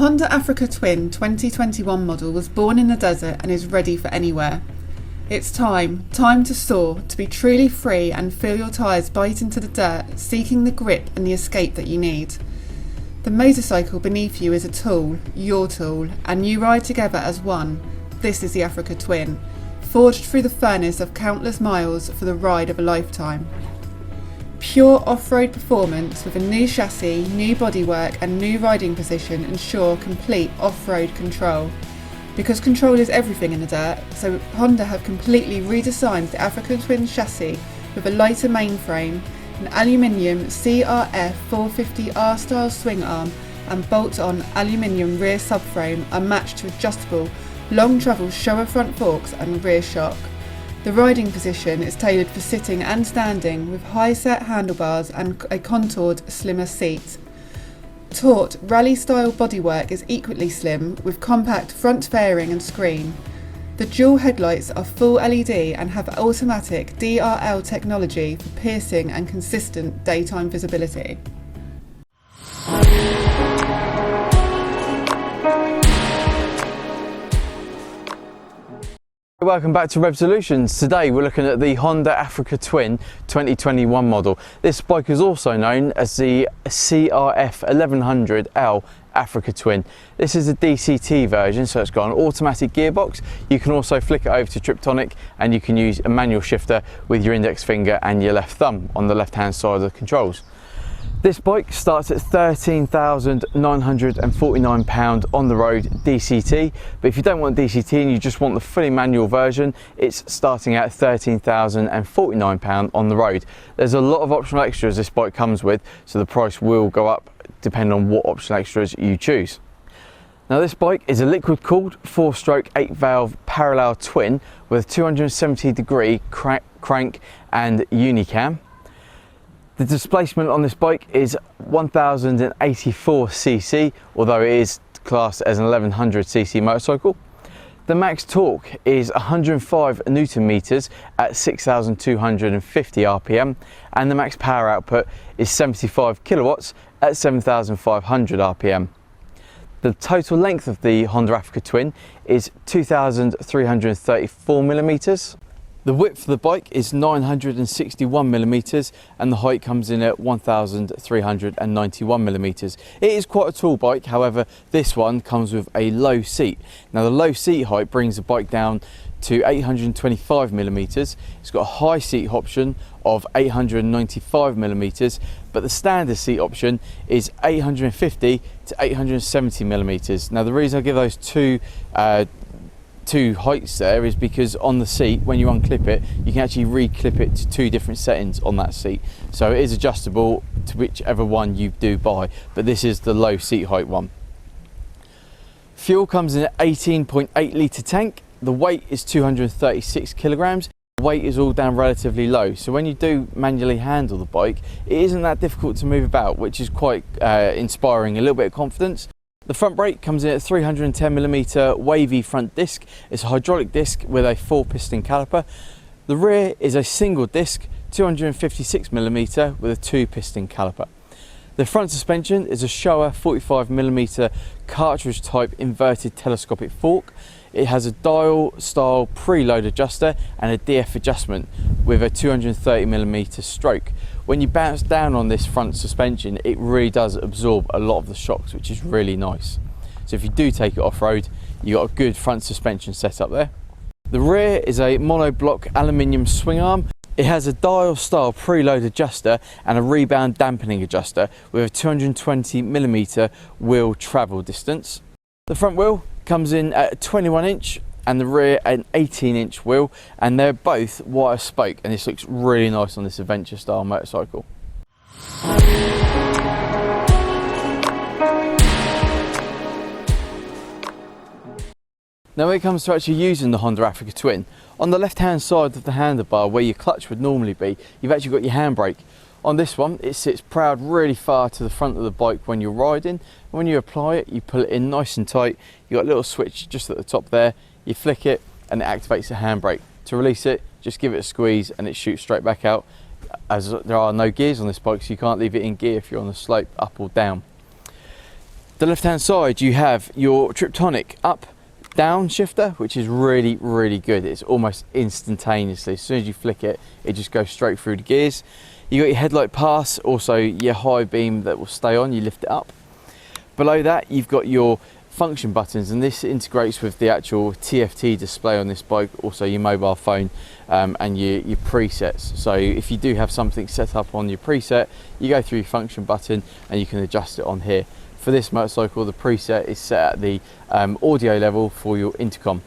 Honda Africa Twin 2021 model was born in the desert and is ready for anywhere. It's time to soar, to be truly free and feel your tyres bite into the dirt, seeking the grip and the escape that you need. The motorcycle beneath you is a tool, your tool, and you ride together as one. This is the Africa Twin, forged through the furnace of countless miles for the ride of a lifetime. Pure off-road performance with a new chassis, new bodywork and new riding position ensure complete off-road control. Because control is everything in the dirt, so Honda have completely redesigned the Africa Twin chassis with a lighter mainframe, an aluminium CRF 450 R-style swing arm and bolt-on aluminium rear subframe are matched to adjustable long travel Showa front forks and rear shock. The riding position is tailored for sitting and standing with high-set handlebars and a contoured, slimmer seat. Taut, rally-style bodywork is equally slim with compact front fairing and screen. The dual headlights are full LED and have automatic DRL technology for piercing and consistent daytime visibility. Welcome back to Rev Solutions. Today we're looking at the Honda Africa Twin 2021 model. This bike is also known as the CRF 1100L Africa Twin. This is a DCT version, so it's got an automatic gearbox. You can also flick it over to Triptonic and you can use a manual shifter with your index finger and your left thumb on the left hand side of the controls. This bike starts at £13,949 on the road DCT, but if you don't want DCT and you just want the fully manual version, it's starting at £13,049 on the road. There's a lot of optional extras this bike comes with, so the price will go up depending on what optional extras you choose. Now this bike is a liquid cooled 4-stroke 8-valve parallel twin with a 270-degree crank and unicam. The displacement on this bike is 1084cc, although it is classed as an 1100cc motorcycle. The max torque is 105 Newton meters at 6,250 RPM, and the max power output is 75 kilowatts at 7,500 RPM. The total length of the Honda Africa Twin is 2,334 millimeters. The width of the bike is 961 millimeters and the height comes in at 1,391 millimeters. It is quite a tall bike, however this one comes with a low seat. Now the low seat height brings the bike down to 825 millimeters. It's got a high seat option of 895 millimeters, but the standard seat option is 850 to 870 millimeters. Now the reason I give those two heights there is because on the seat, when you unclip it, you can actually re-clip it to two different settings on that seat, so it is adjustable to whichever one you do buy, but this is the low seat height one. Fuel comes in an 18.8 litre tank. The weight is 236 kilograms. The weight is all down relatively low, so when you do manually handle the bike, it isn't that difficult to move about, which is quite inspiring, a little bit of confidence. The front brake comes in at 310mm wavy front disc. It's a hydraulic disc with a 4-piston caliper. The rear is a single disc, 256mm with a 2-piston caliper. The front suspension is a Showa 45mm cartridge type inverted telescopic fork. It has a dial style preload adjuster and a DF adjustment with a 230mm stroke. When you bounce down on this front suspension, it really does absorb a lot of the shocks, which is really nice. So if you do take it off-road, you've got a good front suspension set up there. The rear is a monoblock aluminium swing arm. It has a dial style preload adjuster and a rebound dampening adjuster with a 220mm wheel travel distance. The front wheel comes in at a 21-inch and the rear an 18-inch wheel, and they're both wire spoke, and this looks really nice on this adventure style motorcycle. Now when it comes to actually using the Honda Africa Twin, on the left hand side of the handlebar where your clutch would normally be, you've actually got your handbrake. On this one, it sits proud really far to the front of the bike when you're riding. When you apply it, you pull it in nice and tight. You've got a little switch just at the top there. You flick it and it activates the handbrake. To release it, just give it a squeeze and it shoots straight back out. As there are no gears on this bike, so you can't leave it in gear if you're on the slope, up or down. The left hand side you have your Triptonic up down shifter, which is really good. It's almost instantaneously, as soon as you flick it, it just goes straight through the gears. You got your headlight pass, also your high beam that will stay on, you lift it up. Below that you've got your function buttons, and this integrates with the actual TFT display on this bike, also your mobile phone and your presets. So if you do have something set up on your preset, you go through your function button and you can adjust it on here. For this motorcycle, the preset is set at the audio level for your intercom.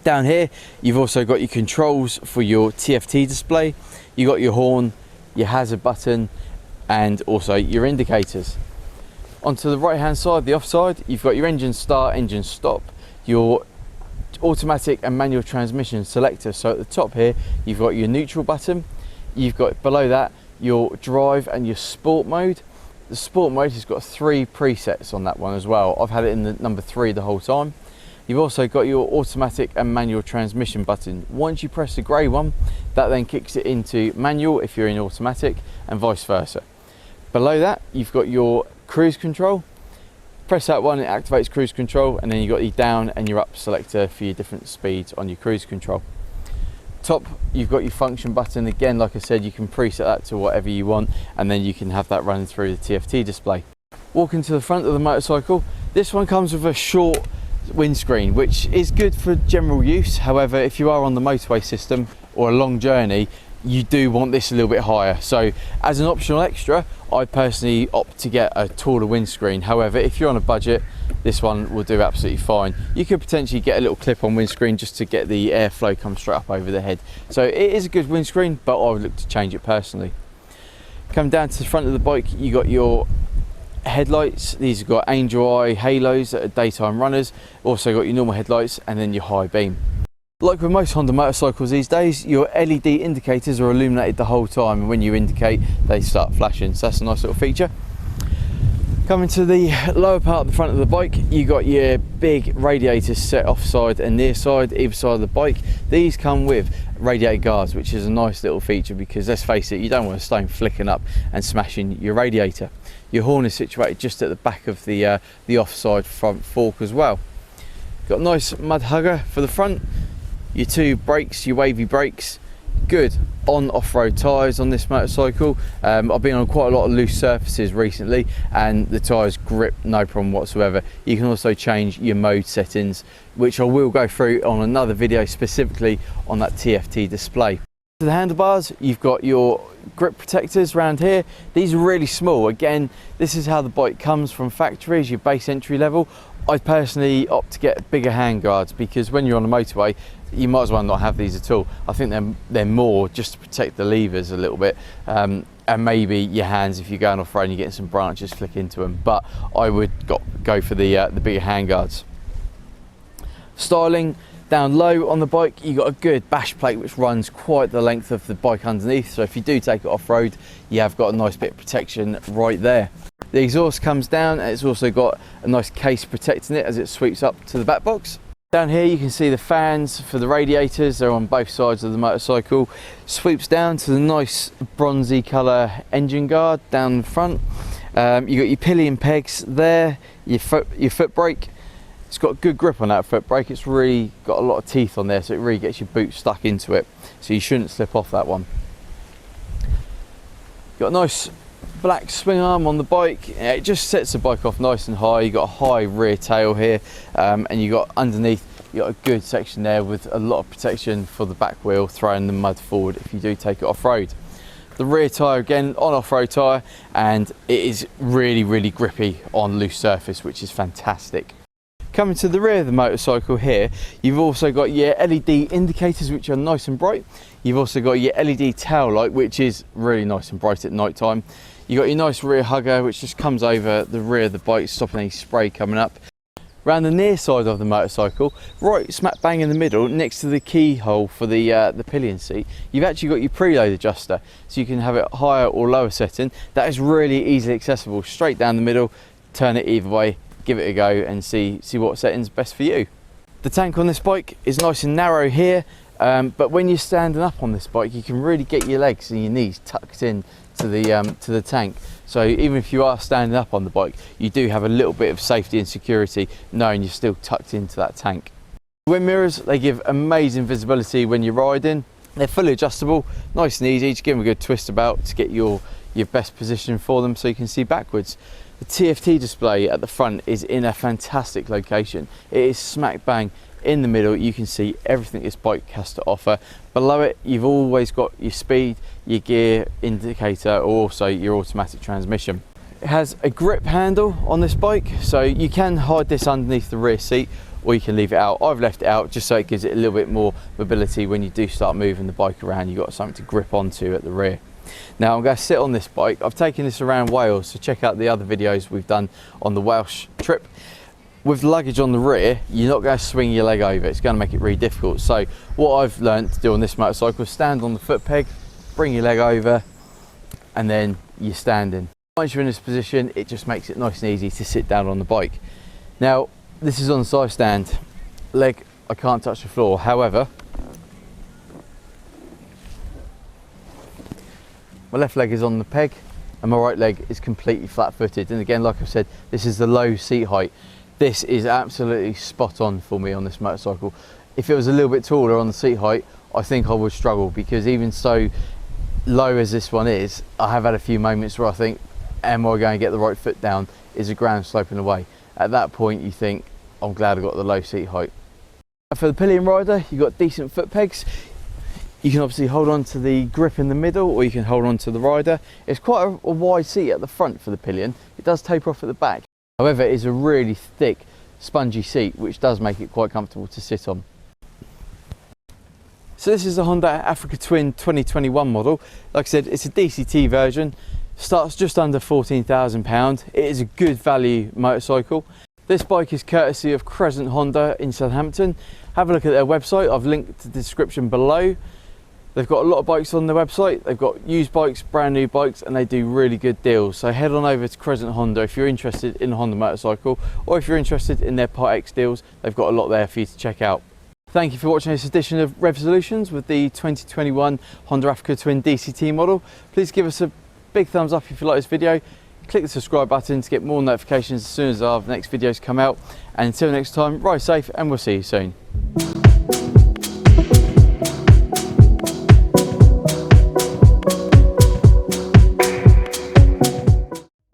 Down here you've also got your controls for your TFT display. You got your horn, your hazard button, and also your indicators. Onto the right hand side, the off side, you've got your engine start, engine stop, your automatic and manual transmission selector. So at the top here you've got your neutral button, you've got below that your drive and your sport mode. The sport mode has got 3 presets on that one as well. I've had it in the number 3 the whole time. You've also got your automatic and manual transmission button. Once you press the grey one, that then kicks it into manual if you're in automatic, and vice versa. Below that you've got your cruise control. Press that one, it activates cruise control, and then you've got your down and your up selector for your different speeds on your cruise control. Top, you've got your function button. Again, like I said, you can preset that to whatever you want, and then you can have that running through the TFT display. Walking to the front of the motorcycle, this one comes with a short windscreen, which is good for general use. However, if you are on the motorway system or a long journey, you do want this a little bit higher. So as an optional extra, I personally opt to get a taller windscreen. However, if you're on a budget, this one will do absolutely fine. You could potentially get a little clip-on windscreen just to get the airflow come straight up over the head. So it is a good windscreen, but I would look to change it personally. Come down to the front of the bike, you got your headlights. These have got angel eye halos that are daytime runners. Also got your normal headlights and then your high beam. Like with most Honda motorcycles these days, your LED indicators are illuminated the whole time, and when you indicate they start flashing, so that's a nice little feature. Coming to the lower part of the front of the bike, you got your big radiators set off side and near side, either side of the bike. These come with radiator guards, which is a nice little feature because, let's face it, you don't want a stone flicking up and smashing your radiator. Your horn is situated just at the back of the offside front fork as well. Got a nice mud hugger for the front. Your 2 brakes, your wavy brakes, good on off-road tyres on this motorcycle. I've been on quite a lot of loose surfaces recently and the tyres grip no problem whatsoever. You can also change your mode settings, which I will go through on another video specifically on that TFT display. To the handlebars, you've got your grip protectors around here. These are really small. Again, this is how the bike comes from factory as your base entry level. I personally opt to get bigger hand guards because when you're on a motorway, you might as well not have these at all. I think they're more just to protect the levers a little bit, and maybe your hands if you're going off road and you're getting some branches flick into them. But I would go for the bigger hand guards. Styling. Down low on the bike, you got a good bash plate which runs quite the length of the bike underneath, so if you do take it off road, you have got a nice bit of protection right there. The exhaust comes down and it's also got a nice case protecting it as it sweeps up to the back box. Down here you can see the fans for the radiators, they're on both sides of the motorcycle. Sweeps down to the nice bronzy colour engine guard down the front. You got your pillion pegs there, your foot brake. It's got good grip on that foot brake. It's really got a lot of teeth on there, so it really gets your boot stuck into it, so you shouldn't slip off that one. Got a nice black swing arm on the bike. It just sets the bike off nice and high. You got a high rear tail here, and you got underneath, you got a good section there with a lot of protection for the back wheel, throwing the mud forward if you do take it off road. The rear tyre again on off-road tyre, and it is really grippy on loose surface, which is fantastic. Coming to the rear of the motorcycle here, you've also got your LED indicators, which are nice and bright. You've also got your LED tail light, which is really nice and bright at night time. You've got your nice rear hugger, which just comes over the rear of the bike, stopping any spray coming up. Around the near side of the motorcycle, right smack bang in the middle, next to the keyhole for the pillion seat, you've actually got your preload adjuster, so you can have it higher or lower setting. That is really easily accessible, straight down the middle, turn it either way, give it a go and see what setting's best for you. The tank on this bike is nice and narrow here, but when you're standing up on this bike, you can really get your legs and your knees tucked in to the tank. So even if you are standing up on the bike, you do have a little bit of safety and security knowing you're still tucked into that tank. Wind mirrors, they give amazing visibility when you're riding. They're fully adjustable, nice and easy. Just give them a good twist about to get your best position for them so you can see backwards. The Tft display at the front is in a fantastic location. It is smack bang in the middle. You can see everything this bike has to offer. Below it, you've always got your speed, your gear indicator, or also your automatic transmission. It has a grip handle on this bike, so you can hide this underneath the rear seat, or you can leave it out. I've left it out just so it gives it a little bit more mobility when you do start moving the bike around. You've got something to grip onto at the rear. Now I'm going to sit on this bike. I've taken this around Wales, so check out the other videos we've done on the Welsh trip. With luggage on the rear, you're not going to swing your leg over. It's going to make it really difficult. So what I've learned to do on this motorcycle is stand on the foot peg, bring your leg over, and then you're standing. Once you're in this position, it just makes it nice and easy to sit down on the bike. Now, this is on the side stand. Leg, I can't touch the floor. However, my left leg is on the peg and my right leg is completely flat-footed. And again, like I've said, this is the low seat height. This is absolutely spot on for me on this motorcycle. If it was a little bit taller on the seat height, I think I would struggle, because even so low as this one is, I have had a few moments where I think, am I going to get the right foot down? Is the ground sloping away? At that point, you think, I'm glad I got the low seat height. For the pillion rider, you've got decent foot pegs. You can obviously hold on to the grip in the middle, or you can hold on to the rider. It's quite a wide seat at the front for the pillion. It does taper off at the back. However, it is a really thick, spongy seat, which does make it quite comfortable to sit on. So this is the Honda Africa Twin 2021 model. Like I said, it's a DCT version. Starts just under £14,000. It is a good value motorcycle. This bike is courtesy of Crescent Honda in Southampton. Have a look at their website. I've linked the description below. They've got a lot of bikes on their website. They've got used bikes, brand new bikes, and they do really good deals. So head on over to Crescent Honda if you're interested in a Honda motorcycle, or if you're interested in their Part X deals. They've got a lot there for you to check out. Thank you for watching this edition of Rev Solutions with the 2021 Honda Africa Twin DCT model. Please give us a big thumbs up if you like this video. Click the subscribe button to get more notifications as soon as our next videos come out. And until next time, ride safe and we'll see you soon.